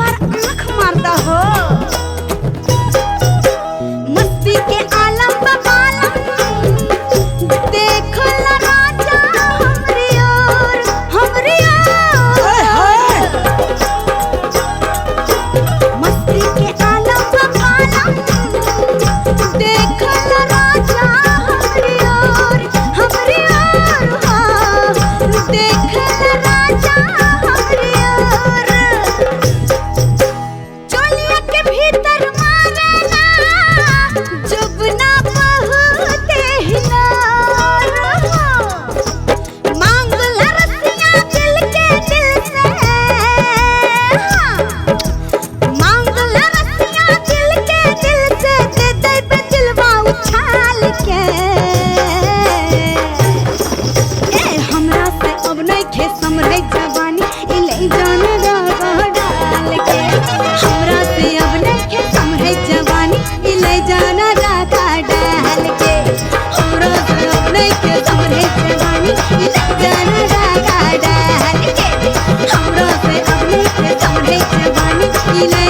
हमार आँख मारता हो। मस्ती के आलम बबालम देखो ला राजा हमरी ओर, हमरी ओर। मस्ती के आलम बबालम देखो ला राजा हमरी ओर, हमरी ओर। हाँ, देख ला राजा हमरी ओर। चोलिया के भीतर मारेला जुबना बहुते हिलोर। मांगला रतिया दिल के दिल से। हाँ, मांगला रतिया दिल के दिल से, दे देब दिलवा उछाल के। हमरा से अब नइखे समरे जवानी, इले जान रागा डाल के। हमरा से अब नइखे समरे जवानी, इले जान रागा डाल के। हमरा से अब नइखे समरे जवानी, इले जान रागा डाल के। हमरा से अब नइखे समरे जवानी, इले